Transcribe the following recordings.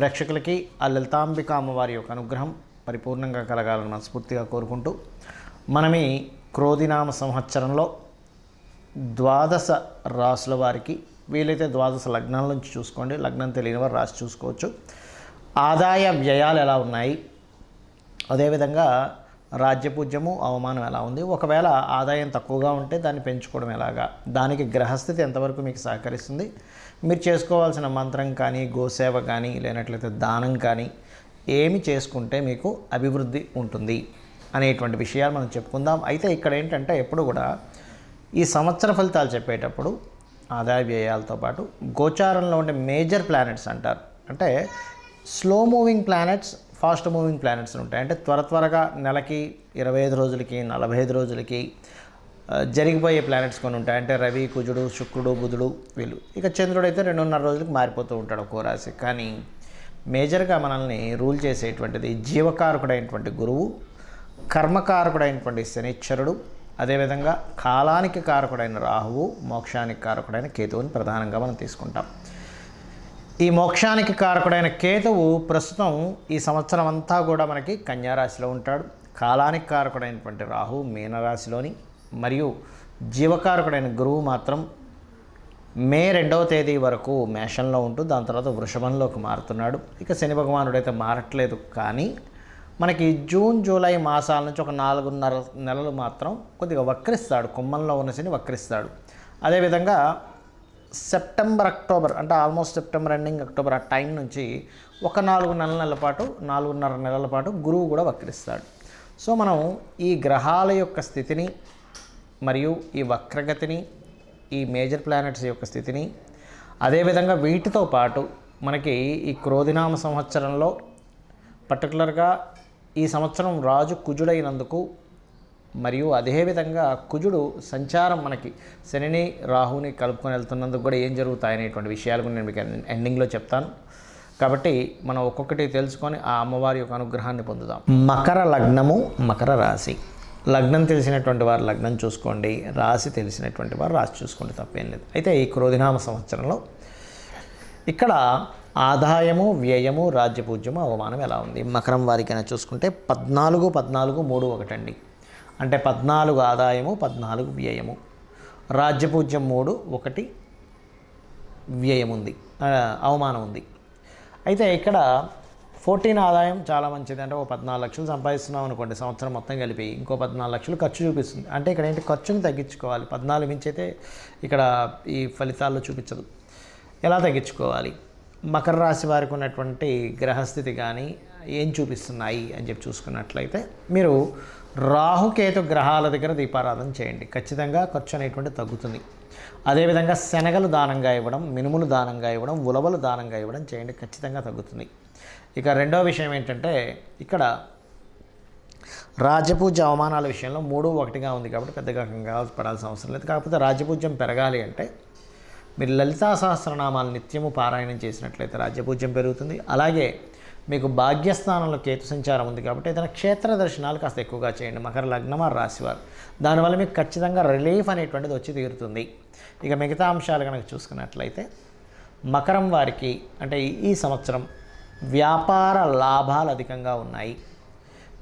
ప్రేక్షకులకి ఆ లలితాంబిక అమ్మవారి యొక్క అనుగ్రహం పరిపూర్ణంగా కలగాలని మనస్ఫూర్తిగా కోరుకుంటూ మనం ఈ క్రోధినామ సంవత్సరంలో ద్వాదశ రాసుల వారికి వీలైతే ద్వాదశ లగ్నాల నుంచి చూసుకోండి, లగ్నం తెలియని వారు రాసి చూసుకోవచ్చు. ఆదాయ వ్యయాలు ఎలా ఉన్నాయి, అదేవిధంగా రాజ్యపూజ్యము అవమానం ఎలా ఉంది, ఒకవేళ ఆదాయం తక్కువగా ఉంటే దాన్ని పెంచుకోవడం ఎలాగా, దానికి గ్రహస్థితి ఎంతవరకు మీకు సహకరిస్తుంది, మీరు చేసుకోవాల్సిన మంత్రం కానీ గోసేవ కానీ లేనట్లయితే దానం కానీ ఏమి చేసుకుంటే మీకు అభివృద్ధి ఉంటుంది అనేటువంటి విషయాలు మనం చెప్పుకుందాం. అయితే ఇక్కడ ఏంటంటే ఎప్పుడు కూడా ఈ సంవత్సర ఫలితాలు చెప్పేటప్పుడు ఆదాయ వ్యయాలతో పాటు గోచారంలో ఉండే మేజర్ ప్లానెట్స్ అంటారు. అంటే slow moving planets, fast moving planets ఉంటాయి. అంటే త్వరగా నెలకి 25 రోజులకి 45 రోజులకి జరిగిపోయే ప్లానెట్స్ కొన్ని ఉంటాయి. అంటే రవి, కుజుడు, శుక్రుడు, బుధుడు వీళ్ళు. ఇక చంద్రుడు అయితే 2.5 రోజులకు మారిపోతూ ఉంటాడు ఒక్కో రాశి. కానీ మేజర్గా మనల్ని రూల్ చేసేటువంటిది జీవకారకుడైనటువంటి గురువు, కర్మకారకుడైనటువంటి శనిశ్చరుడు, అదేవిధంగా కాలానికి కారకుడైన రాహువు, మోక్షానికి కారకుడైన కేతువుని ప్రధానంగా మనం తీసుకుంటాం. ఈ మోక్షానికి కారకుడైన కేతువు ప్రస్తుతం ఈ సంవత్సరం అంతా కూడా మనకి కన్యారాశిలో ఉంటాడు. కాలానికి కారకుడైనటువంటి రాహు మీనరాశిలోని, మరియు జీవకారకుడైన గురువు మాత్రం మే 2వ తేదీ వరకు మేషంలో ఉంటూ దాని తర్వాత వృషభంలోకి మారుతున్నాడు. ఇక శని భగవానుడు అయితే మారట్లేదు, కానీ మనకి జూన్ జూలై మాసాల నుంచి ఒక 4.5 నెలలు మాత్రం కొద్దిగా వక్రిస్తాడు. కుంభంలో ఉన్న శని వక్రిస్తాడు. అదేవిధంగా సెప్టెంబర్, అక్టోబర్, అంటే ఆల్మోస్ట్ సెప్టెంబర్ ఎండింగ్ అక్టోబర్ ఆ టైం నుంచి ఒక 4.5 నెలల పాటు గురువు కూడా వక్రిస్తాడు. సో మనం ఈ గ్రహాల యొక్క స్థితిని మరియు ఈ వక్రగతిని, ఈ మేజర్ ప్లానెట్స్ యొక్క స్థితిని, అదేవిధంగా వీటితో పాటు మనకి ఈ క్రోధినామ సంవత్సరంలో పర్టికులర్గా ఈ సంవత్సరం రాజు కుజుడైనందుకు, మరియు అదేవిధంగా కుజుడు సంచారం మనకి శనిని రాహుని కలుపుకొని వెళ్తున్నందుకు కూడా ఏం జరుగుతాయనేటువంటి విషయాలు కూడా నేను మీకు ఎండింగ్లో చెప్తాను. కాబట్టి మనం ఒక్కొక్కటి తెలుసుకొని ఆ అమ్మవారి యొక్క అనుగ్రహాన్ని పొందుదాం. మకర లగ్నము, మకర రాశి. లగ్నం తెలిసినటువంటి వారు లగ్నం చూసుకోండి, రాశి తెలిసినటువంటి వారు రాశి చూసుకోండి, తప్పేం లేదు. అయితే ఈ క్రోధినామ సంవత్సరంలో ఇక్కడ ఆదాయము, వ్యయము, రాజ్యపూజ్యము, అవమానం ఎలా ఉంది మకరం వారికైనా చూసుకుంటే 14, 3, 1 అండి. అంటే 14 ఆదాయము, 14 వ్యయము, రాజ్యపూజ్యం 3, 1 వ్యయం ఉంది, అవమానం ఉంది. అయితే ఇక్కడ 14 ఆదాయం చాలా మంచిది. అంటే 14 లక్షలు సంపాదిస్తున్నాం అనుకోండి, సంవత్సరం మొత్తం కలిపి ఇంకో 14 లక్షలు ఖర్చు చూపిస్తుంది. అంటే ఇక్కడ ఏంటి, ఖర్చుని తగ్గించుకోవాలి. 14 మించి అయితే ఇక్కడ ఈ ఫలితాల్లో చూపించదు. ఎలా తగ్గించుకోవాలి? మకర రాశి వారికి ఉన్నటువంటి గ్రహస్థితి కానీ ఏం చూపిస్తున్నాయి అని చెప్పి చూసుకున్నట్లయితే మీరు రాహుకేతు గ్రహాల దగ్గర దీపారాధన చేయండి, ఖచ్చితంగా ఖర్చు అనేటువంటి తగ్గుతుంది. అదేవిధంగా శనగలు దానంగా ఇవ్వడం, మినుములు దానంగా ఇవ్వడం, ఉలవలు దానంగా ఇవ్వడం చేయండి, ఖచ్చితంగా తగ్గుతుంది. ఇక రెండవ విషయం ఏంటంటే ఇక్కడ రాజ్యపూజ్య అవమానాల విషయంలో 3, 1గా ఉంది కాబట్టి పెద్దగా కంగారు పడాల్సిన అవసరం లేదు. కాకపోతే రాజ్యపూజ్యం పెరగాలి అంటే మీరు లలితా సహస్రనామాలు నిత్యము పారాయణం చేసినట్లయితే రాజ్యపూజ్యం పెరుగుతుంది. అలాగే మీకు భాగ్యస్థానంలో కేతు సంచారం ఉంది కాబట్టి ఏదైనా క్షేత్ర దర్శనాలు కాస్త ఎక్కువగా చేయండి మకర లగ్నం ఆ రాశివారు. దానివల్ల మీకు ఖచ్చితంగా రిలీఫ్ అనేటువంటిది వచ్చి తీరుతుంది. ఇక మిగతా అంశాలు కనుక చూసుకున్నట్లయితే మకరం వారికి అంటే ఈ సంవత్సరం వ్యాపార లాభాలు అధికంగా ఉన్నాయి.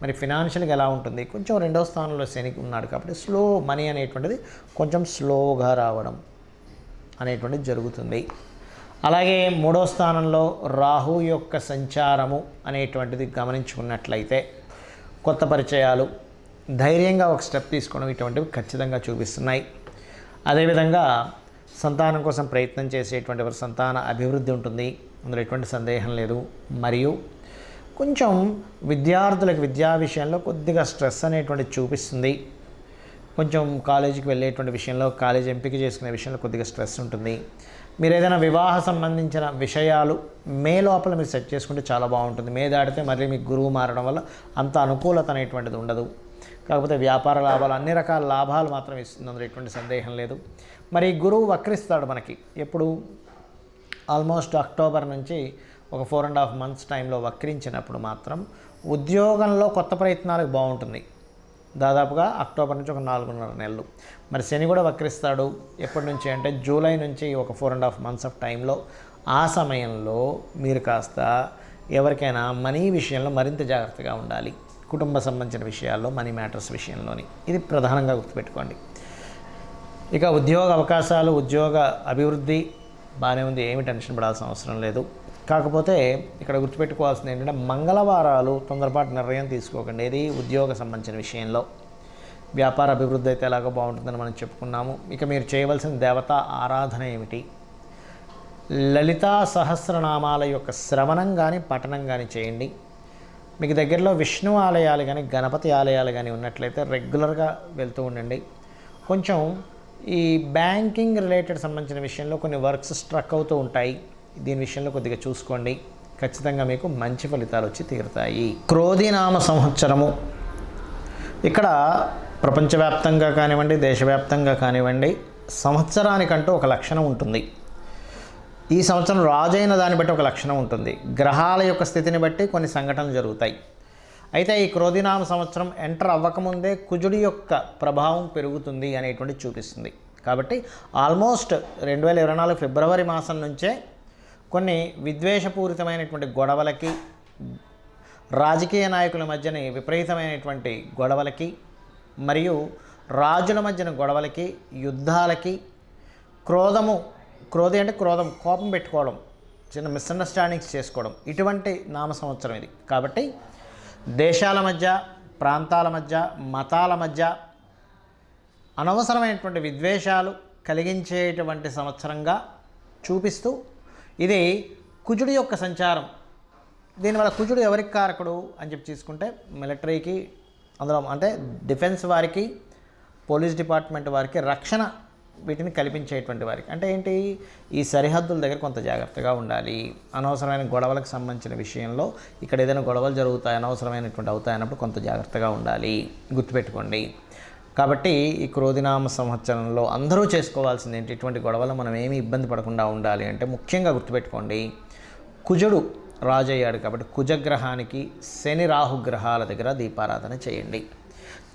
మరి ఫినాన్షియల్గా ఎలా ఉంటుంది, కొంచెం 2వ స్థానంలో శని ఉన్నాడు కాబట్టి స్లో మనీ అనేటువంటిది కొంచెం స్లోగా రావడం అనేటువంటిది జరుగుతుంది. అలాగే 3వ స్థానంలో రాహు యొక్క సంచారము అనేటువంటిది గమనించుకున్నట్లయితే కొత్త పరిచయాలు, ధైర్యంగా ఒక స్టెప్ తీసుకోవడం ఇటువంటివి ఖచ్చితంగా చూపిస్తున్నాయి. అదేవిధంగా సంతానం కోసం ప్రయత్నం చేసేటువంటి వారి సంతాన అభివృద్ధి ఉంటుంది, అందులో ఎటువంటి సందేహం లేదు. మరియు కొంచెం విద్యార్థులకు విద్యా విషయంలో కొద్దిగా స్ట్రెస్ అనేటువంటిది చూపిస్తుంది. కొంచెం కాలేజీకి వెళ్ళేటువంటి విషయంలో, కాలేజీ ఎంపిక చేసుకునే విషయంలో కొద్దిగా స్ట్రెస్ ఉంటుంది. మీరు ఏదైనా వివాహ సంబంధించిన విషయాలు మే లోపల మీరు సెట్ చేసుకుంటే చాలా బాగుంటుంది. మే దాటితే మళ్ళీ మీకు గురువు మారడం వల్ల అంత అనుకూలత అనేటువంటిది ఉండదు. కాకపోతే వ్యాపార లాభాలు, అన్ని రకాల లాభాలు మాత్రం ఇస్తుంది, అందులో ఎటువంటి సందేహం లేదు. మరి గురువు వక్రిస్తాడు మనకి ఎప్పుడు, ఆల్మోస్ట్ అక్టోబర్ నుంచి ఒక 4.5 మంత్స్ టైంలో వక్రించినప్పుడు మాత్రం ఉద్యోగంలో కొత్త ప్రయత్నాలకు బాగుంటుంది. దాదాపుగా అక్టోబర్ నుంచి ఒక 4.5 నెలలు. మరి శని కూడా వక్రిస్తాడు ఎప్పటి నుంచి అంటే జూలై నుంచి ఒక 4.5 మంత్స్ ఆఫ్ టైంలో. ఆ సమయంలో మీరు కాస్త ఎవరికైనా మనీ విషయంలో మరింత జాగ్రత్తగా ఉండాలి. కుటుంబ సంబంధించిన విషయాల్లో, మనీ మ్యాటర్స్ విషయంలోని ఇది ప్రధానంగా గుర్తుపెట్టుకోండి. ఇక ఉద్యోగ అవకాశాలు, ఉద్యోగ అభివృద్ధి బాగానే ఉంది, ఏమి టెన్షన్ పడాల్సిన అవసరం లేదు. కాకపోతే ఇక్కడ గుర్తుపెట్టుకోవాల్సింది ఏంటంటే మంగళవారాలు తొందరపాటు నిర్ణయం తీసుకోకండి. ఇది ఉద్యోగ సంబంధించిన విషయంలో. వ్యాపార అభివృద్ధి అయితే ఎలాగో బాగుంటుందని మనం చెప్పుకున్నాము. ఇక మీరు చేయవలసిన దేవతా ఆరాధన ఏమిటి? లలితా సహస్రనామాల యొక్క శ్రవణం కానీ పఠనం కానీ చేయండి. మీకు దగ్గరలో విష్ణు ఆలయాలు కానీ గణపతి ఆలయాలు కానీ ఉన్నట్లయితే రెగ్యులర్గా వెళ్తూ ఉండండి. కొంచెం ఈ బ్యాంకింగ్ రిలేటెడ్ సంబంధించిన విషయంలో కొన్ని వర్క్స్ స్ట్రక్ అవుతూ ఉంటాయి. దీని విషయంలో కొద్దిగా చూసుకోండి, ఖచ్చితంగా మీకు మంచి ఫలితాలు వచ్చి తీరుతాయి. క్రోధినామ సంవత్సరము ఇక్కడ ప్రపంచవ్యాప్తంగా కానివ్వండి, దేశవ్యాప్తంగా కానివ్వండి, సంవత్సరానికంటూ ఒక లక్షణం ఉంటుంది. ఈ సంవత్సరం రాజైన దాన్ని బట్టి ఒక లక్షణం ఉంటుంది. గ్రహాల యొక్క స్థితిని బట్టి కొన్ని సంఘటనలు జరుగుతాయి. అయితే ఈ క్రోధినామ సంవత్సరం ఎంటర్ అవ్వకముందే కుజుడి యొక్క ప్రభావం పెరుగుతుంది అనేటువంటి చూపిస్తుంది. కాబట్టి ఆల్మోస్ట్ 2024 ఫిబ్రవరి మాసం నుంచే కొన్ని విద్వేషపూరితమైనటువంటి గొడవలకి, రాజకీయ నాయకుల మధ్యని విపరీతమైనటువంటి గొడవలకి, మరియు రాజుల మధ్యన గొడవలకి, యుద్ధాలకి, క్రోధి అంటే క్రోధం, కోపం పెట్టుకోవడం, చిన్న మిస్అండర్స్టాండింగ్స్ చేసుకోవడం, ఇటువంటి నామ సంవత్సరం ఇది. కాబట్టి దేశాల మధ్య, ప్రాంతాల మధ్య, మతాల మధ్య అనవసరమైనటువంటి విద్వేషాలు కలిగించేటువంటి సంవత్సరంగా చూపిస్తూ, ఇది కుజుడి యొక్క సంచారం. దీనివల్ల కుజుడు ఎవరికి కారకుడు అని చెప్పి తీసుకుంటే మిలిటరీకి, అందులో అంటే డిఫెన్స్ వారికి, పోలీస్ డిపార్ట్మెంట్ వారికి, రక్షణ వీటిని కల్పించేటువంటి వారికి. అంటే ఏంటి, ఈ సరిహద్దుల దగ్గర కొంత జాగ్రత్తగా ఉండాలి. అనవసరమైన గొడవలకు సంబంధించిన విషయంలో ఇక్కడ ఏదైనా గొడవలు జరుగుతాయి, అనవసరమైనటువంటి అవుతాయి అన్నప్పుడు కొంత జాగ్రత్తగా ఉండాలి, గుర్తుపెట్టుకోండి. కాబట్టి ఈ క్రోధినామ సంవత్సరంలో అందరూ చేసుకోవాల్సింది ఏంటి, ఇటువంటి గొడవలు మనం ఏమీ ఇబ్బంది పడకుండా ఉండాలి అంటే ముఖ్యంగా గుర్తుపెట్టుకోండి, కుజుడు రాజు అయ్యాడు కాబట్టి కుజగ్రహానికి శని రాహు గ్రహాల దగ్గర దీపారాధన చేయండి.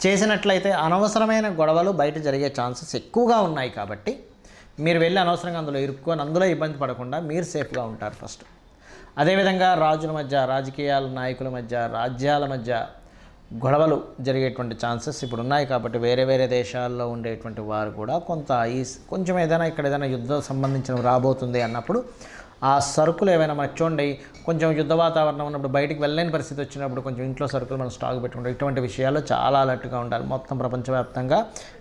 చేసినట్లయితే అనవసరమైన గొడవలు బయట జరిగే ఛాన్సెస్ ఎక్కువగా ఉన్నాయి. కాబట్టి మీరు వెళ్ళి అనవసరంగా అందులో ఇరుక్కొని అందులో ఇబ్బంది పడకుండా మీరు సేఫ్గా ఉంటారు ఫస్ట్. అదేవిధంగా రాజుల మధ్య, రాజకీయాల నాయకుల మధ్య, రాజ్యాల మధ్య గొడవలు జరిగేటువంటి ఛాన్సెస్ ఇప్పుడు ఉన్నాయి. కాబట్టి వేరే వేరే దేశాల్లో ఉండేటువంటి వారు కూడా కొంచెం ఏదైనా ఇక్కడ ఏదైనా యుద్ధం సంబంధించిన రాబోతుంది అన్నప్పుడు ఆ సరుకులు ఏవైనా మనకు చూడండి, కొంచెం యుద్ధ వాతావరణం ఉన్నప్పుడు బయటికి వెళ్ళలేని పరిస్థితి వచ్చినప్పుడు కొంచెం ఇంట్లో సరుకులు మనం స్టాక్ పెట్టుకుంటాం. ఇటువంటి విషయాల్లో చాలా అలర్ట్గా ఉండాలి. మొత్తం ప్రపంచవ్యాప్తంగా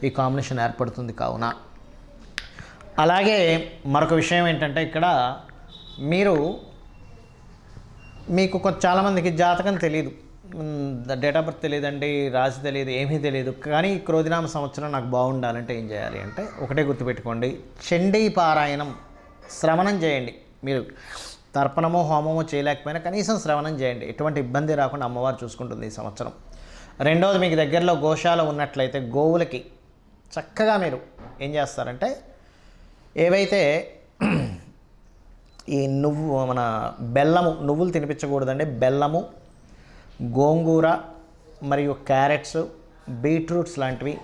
ఈ కాంబినేషన్ ఏర్పడుతుంది కావున. అలాగే మరొక విషయం ఏంటంటే ఇక్కడ మీకు చాలామందికి జాతకం తెలియదు, డేట్ ఆఫ్ బర్త్ తెలియదండి, రాశి తెలియదు, ఏమీ తెలియదు. కానీ క్రోధినామ సంవత్సరం నాకు బాగుండాలంటే ఏం చేయాలి అంటే ఒకటే గుర్తుపెట్టుకోండి, చండీ పారాయణం శ్రవణం చేయండి. మీరు తర్పణమో హోమమో చేయలేకపోయినా కనీసం శ్రవణం చేయండి. ఎటువంటి ఇబ్బంది రాకుండా అమ్మవారు చూసుకుంటుంది ఈ సంవత్సరం. రెండవది, మీకు దగ్గరలో గోశాల ఉన్నట్లయితే గోవులకి చక్కగా మీరు ఏం చేస్తారంటే ఏవైతే ఈ నువ్వులు తినిపించకూడదండి. బెల్లము, గోంగూర మరియు క్యారెట్స్, బీట్రూట్స్ లాంటివి,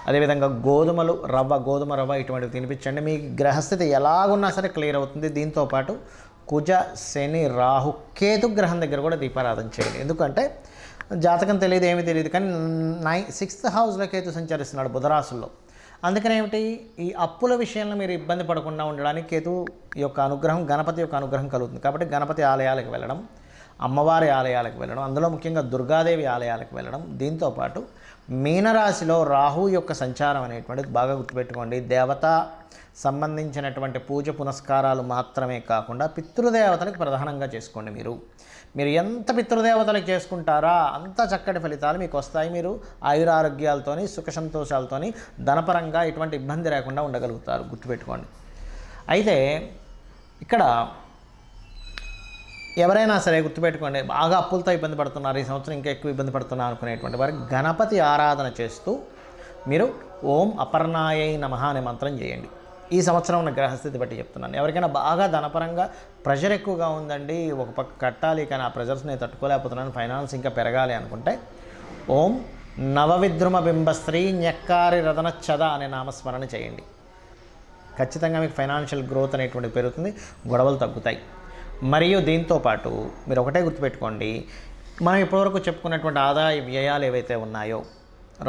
అదేవిధంగా గోధుమ రవ్వ ఇటువంటివి తినిపించండి. మీ గ్రహస్థితి ఎలాగున్నా సరే క్లియర్ అవుతుంది. దీంతోపాటు కుజ, శని, రాహు, కేతు గ్రహం దగ్గర కూడా దీపారాధన చేయండి. ఎందుకంటే జాతకం తెలియదు, ఏమీ తెలియదు, కానీ 6th హౌస్లో కేతు సంచరిస్తున్నాడు బుధరాశుల్లో. అందుకని ఏమిటి, ఈ అప్పుల విషయంలో మీరు ఇబ్బంది పడకుండా ఉండడానికి కేతు యొక్క అనుగ్రహం, గణపతి యొక్క అనుగ్రహం కలుగుతుంది. కాబట్టి గణపతి ఆలయాలకు వెళ్ళడం, అమ్మవారి ఆలయాలకు వెళ్ళడం, అందులో ముఖ్యంగా దుర్గాదేవి ఆలయాలకు వెళ్ళడం. దీంతోపాటు మీనరాశిలో రాహు యొక్క సంచారం అనేటువంటిది బాగా గుర్తుపెట్టుకోండి. దేవత సంబంధించినటువంటి పూజ పునస్కారాలు మాత్రమే కాకుండా పితృదేవతలకు ప్రధానంగా చేసుకోండి. మీరు ఎంత పితృదేవతలకు చేసుకుంటారా అంత చక్కటి ఫలితాలు మీకు వస్తాయి. మీరు ఆయురారోగ్యాలతోని, సుఖ సంతోషాలతోని, ధనపరంగా ఎటువంటి ఇబ్బంది లేకుండా ఉండగలుగుతారు, గుర్తుపెట్టుకోండి. అయితే ఇక్కడ ఎవరైనా సరే గుర్తుపెట్టుకోండి, బాగా అప్పులతో ఇబ్బంది పడుతున్నారు, ఈ సంవత్సరం ఇంకా ఎక్కువ ఇబ్బంది పడుతున్నారు అనుకునేటువంటి వారికి గణపతి ఆరాధన చేస్తూ మీరు ఓం అపర్ణాయై నమః అనే మంత్రం చేయండి. ఈ సంవత్సరం ఉన్న గ్రహస్థితి బట్టి చెప్తున్నాను. ఎవరికైనా బాగా ధనపరంగా ప్రెషర్ ఎక్కువగా ఉందండి, ఒక పక్క కట్టాలి కానీ ఆ ప్రెషర్స్ నేను తట్టుకోలేకపోతున్నాను, ఫైనాన్స్ ఇంకా పెరగాలి అనుకుంటే ఓం నవవిద్రుమ బింబశ్రీ న్యక్కారి రదనచ్చద అనే నామస్మరణ చేయండి. ఖచ్చితంగా మీకు ఫైనాన్షియల్ గ్రోత్ అనేటువంటిది పెరుగుతుంది, గొడవలు తగ్గుతాయి. మరియు దీంతోపాటు మీరు ఒకటే గుర్తుపెట్టుకోండి, మనం ఇప్పటివరకు చెప్పుకున్నటువంటి ఆదాయ వ్యయాలు ఏవైతే ఉన్నాయో,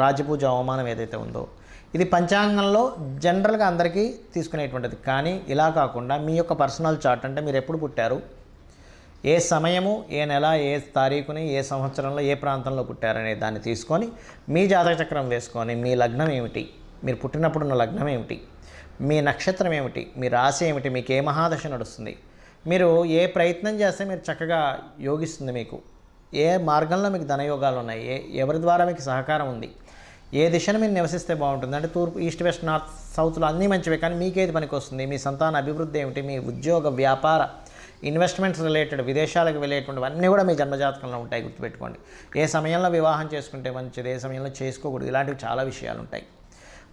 రాజపూజ అవమానం ఏదైతే ఉందో, ఇది పంచాంగంలో జనరల్గా అందరికీ తీసుకునేటువంటిది. కానీ ఇలా కాకుండా మీ యొక్క పర్సనల్ చార్ట్, అంటే మీరు ఎప్పుడు పుట్టారు, ఏ సమయము, ఏ నెల, ఏ తారీఖుని, ఏ సంవత్సరంలో, ఏ ప్రాంతంలో పుట్టారనే దాన్ని తీసుకొని మీ జాతక చక్రం వేసుకొని మీ లగ్నం ఏమిటి, మీరు పుట్టినప్పుడున్న లగ్నం ఏమిటి, మీ నక్షత్రం ఏమిటి, మీ రాశి ఏమిటి, మీకు ఏ మహాదశ నడుస్తుంది, మీరు ఏ ప్రయత్నం చేస్తే మీరు చక్కగా యోగిస్తుంది, మీకు ఏ మార్గంలో మీకు ధనయోగాలు ఉన్నాయి, ఎవరి ద్వారా మీకు సహకారం ఉంది, ఏ దిశను మీరు నివసిస్తే బాగుంటుంది, అంటే తూర్పు, ఈస్ట్, వెస్ట్, నార్త్, సౌత్లో అన్నీ మంచివే, కానీ మీకేది పనికి వస్తుంది, మీ సంతాన అభివృద్ధి ఏమిటి, మీ ఉద్యోగ, వ్యాపార, ఇన్వెస్ట్మెంట్స్ రిలేటెడ్, విదేశాలకు వెళ్ళేటువంటివి అన్నీ కూడా మీ జన్మజాతకంలో ఉంటాయి. గుర్తుపెట్టుకోండి. ఏ సమయంలో వివాహం చేసుకుంటే మంచిది, ఏ సమయంలో చేసుకోకూడదు, ఇలాంటివి చాలా విషయాలు ఉంటాయి.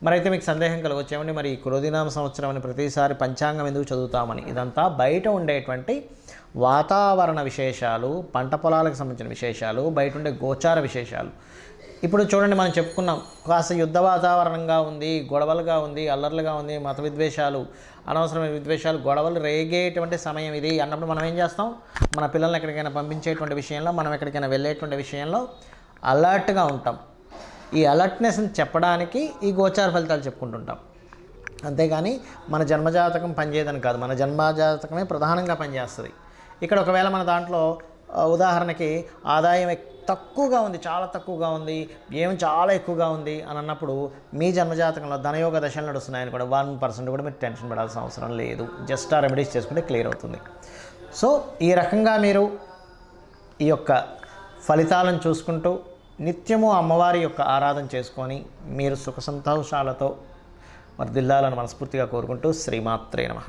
మరైతే మీకు సందేహం కలగొచ్చేమండి, మరి ఈ క్రోధినామ సంవత్సరం అని ప్రతిసారి పంచాంగం ఎందుకు చదువుతామని? ఇదంతా బయట ఉండేటువంటి వాతావరణ విశేషాలు, పంట పొలాలకు సంబంధించిన విశేషాలు, బయట ఉండే గోచార విశేషాలు. ఇప్పుడు చూడండి, మనం చెప్పుకున్నాం, కాస్త యుద్ధ వాతావరణంగా ఉంది, గొడవలుగా ఉంది, అల్లర్లుగా ఉంది, మత విద్వేషాలు, అనవసరమైన విద్వేషాలు, గొడవలు రేగేటువంటి సమయం ఇది అన్నప్పుడు మనం ఏం చేస్తాం? మన పిల్లల్ని ఎక్కడికైనా పంపించేటువంటి విషయంలో, మనం ఎక్కడికైనా వెళ్ళేటువంటి విషయంలో అలర్ట్గా ఉంటాం. ఈ అలర్ట్నెస్ని చెప్పడానికి ఈ గోచార ఫలితాలు చెప్పుకుంటుంటాం. అంతేగాని మన జన్మజాతకం పనిచేయదని కాదు, మన జన్మజాతకమే ప్రధానంగా పనిచేస్తుంది. ఇక్కడ ఒకవేళ మన దాంట్లో ఉదాహరణకి ఆదాయం తక్కువగా ఉంది, చాలా తక్కువగా ఉంది, వ్యయం చాలా ఎక్కువగా ఉంది అని అన్నప్పుడు మీ జన్మజాతకంలో ధనయోగ దశలు నడుస్తున్నాయని కూడా 1% కూడా మీరు టెన్షన్ పడాల్సిన అవసరం లేదు. జస్ట్ ఆ రెమెడీస్ చేసుకుంటే క్లియర్ అవుతుంది. సో ఈ రకంగా మీరు ఈ యొక్క ఫలితాలను చూసుకుంటూ నిత్యము అమ్మవారి యొక్క ఆరాధన చేసుకొని మీరు సుఖ సంతోషాలతో వర్ధిల్లాలని మనస్ఫూర్తిగా కోరుకుంటూ శ్రీమాత్రే నమః.